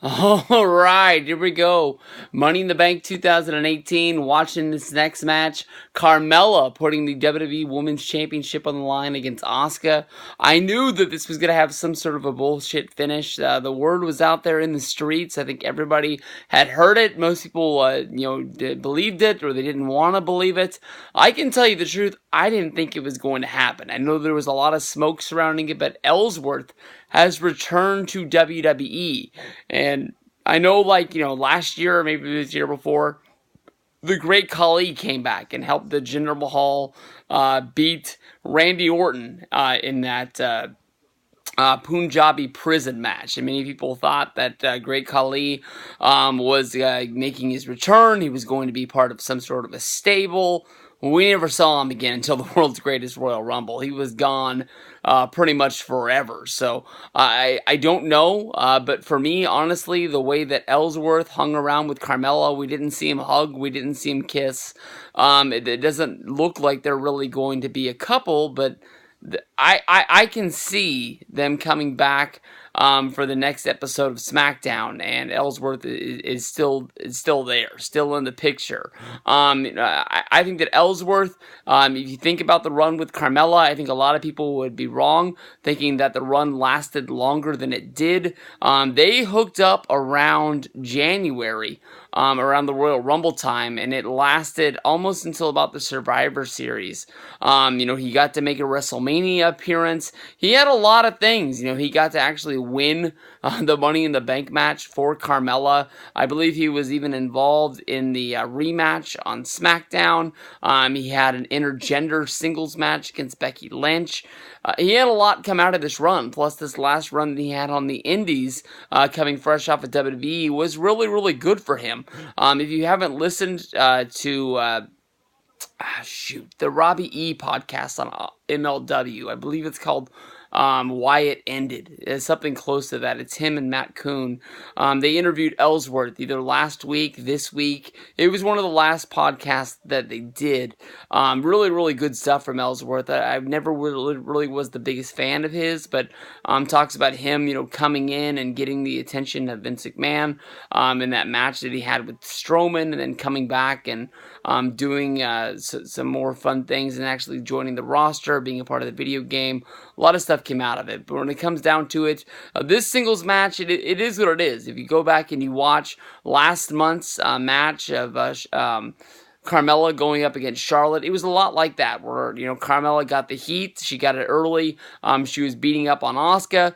All right, here we go. Money in the Bank 2018. Watching this next match, Carmella putting the WWE Women's Championship on the line against Asuka. I knew that this was going to have some sort of a bullshit finish. The word was out there in the streets. I think everybody had heard it. Most people, believed it, or they didn't want to believe it. I can tell you the truth. I didn't think it was going to happen. I know there was a lot of smoke surrounding it, but Ellsworth has returned to WWE. And I know, last year, or maybe this year before, the Great Khali came back and helped the Jinder Mahal beat Randy Orton in that Punjabi prison match. And many people thought that Great Khali was making his return. He was going to be part of some sort of a stable. We never saw him again until the world's greatest Royal Rumble. He was gone pretty much forever. So I don't know. But for me, honestly, the way that Ellsworth hung around with Carmella, we didn't see him hug. We didn't see him kiss. It doesn't look like they're really going to be a couple, but I can see them coming back for the next episode of SmackDown, and Ellsworth is still there, still in the picture. I think that Ellsworth, if you think about the run with Carmella, I think a lot of people would be wrong thinking that the run lasted longer than it did. They hooked up around January, around the Royal Rumble time, and it lasted almost until about the Survivor Series. He got to make a WrestleMania appearance. He had a lot of things. He got to actually win the Money in the Bank match for Carmella. I believe he was even involved in the rematch on SmackDown. He had an intergender singles match against Becky Lynch. He had a lot come out of this run, plus this last run that he had on the Indies, coming fresh off of WWE, was really, really good for him. If you haven't listened to the Robbie E podcast on MLW, I believe it's called Why It Ended. It's something close to that. It's him and Matt Coon. They interviewed Ellsworth either last week, this week. It was one of the last podcasts that they did. Really, really good stuff from Ellsworth. I've never really was the biggest fan of his, but talks about him, coming in and getting the attention of Vince McMahon in that match that he had with Strowman, and then coming back and doing some more fun things and actually joining the roster, being a part of the video game. A lot of stuff came out of it, but when it comes down to it, this singles match, it is what it is. If you go back and you watch last month's match of Carmella going up against Charlotte, it was a lot like that, where, Carmella got the heat, she got it early, she was beating up on Asuka,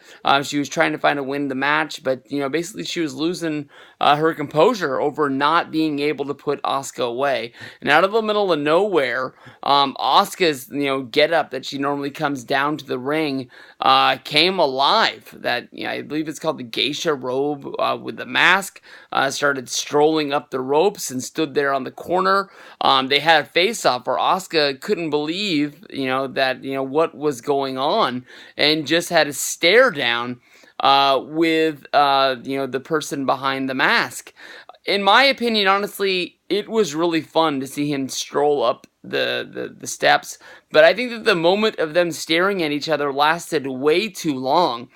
she was trying to find a win in the match, but, basically she was losing her composure over not being able to put Asuka away, and out of the middle of nowhere, Asuka's, get up that she normally comes down to the ring, came alive. That, I believe it's called the geisha robe, with the mask, started strolling up the ropes and stood there on the corner. They had a face-off where Asuka couldn't believe, that, what was going on, and just had a stare down with, the person behind the mask. In my opinion, honestly, it was really fun to see him stroll up the steps, but I think that the moment of them staring at each other lasted way too long.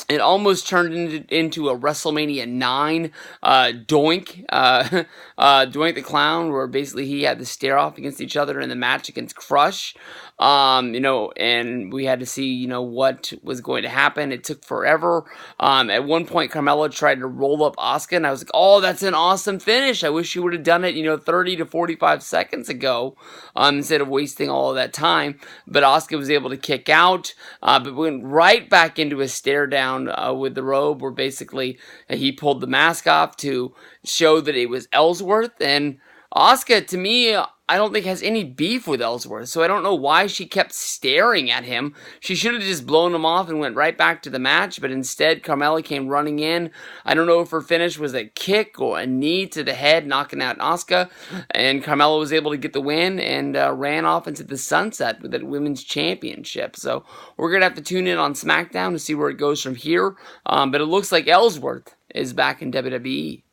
It almost turned into a WrestleMania 9 Doink, Doink the Clown, where basically he had to stare off against each other in the match against Crush. And we had to see, what was going to happen. It took forever. At one point, Carmella tried to roll up Asuka, and I was like, oh, that's an awesome finish. I wish you would have done it, 30 to 45 seconds ago, instead of wasting all of that time. But Asuka was able to kick out, but went right back into a stare down with the robe, where basically he pulled the mask off to show that it was Ellsworth. And Asuka, to me, I don't think has any beef with Ellsworth, so I don't know why she kept staring at him. She should have just blown him off and went right back to the match, but instead Carmella came running in. I don't know if her finish was a kick or a knee to the head, knocking out Asuka, and Carmella was able to get the win and ran off into the sunset with that women's championship. So we're going to have to tune in on SmackDown to see where it goes from here, but it looks like Ellsworth is back in WWE.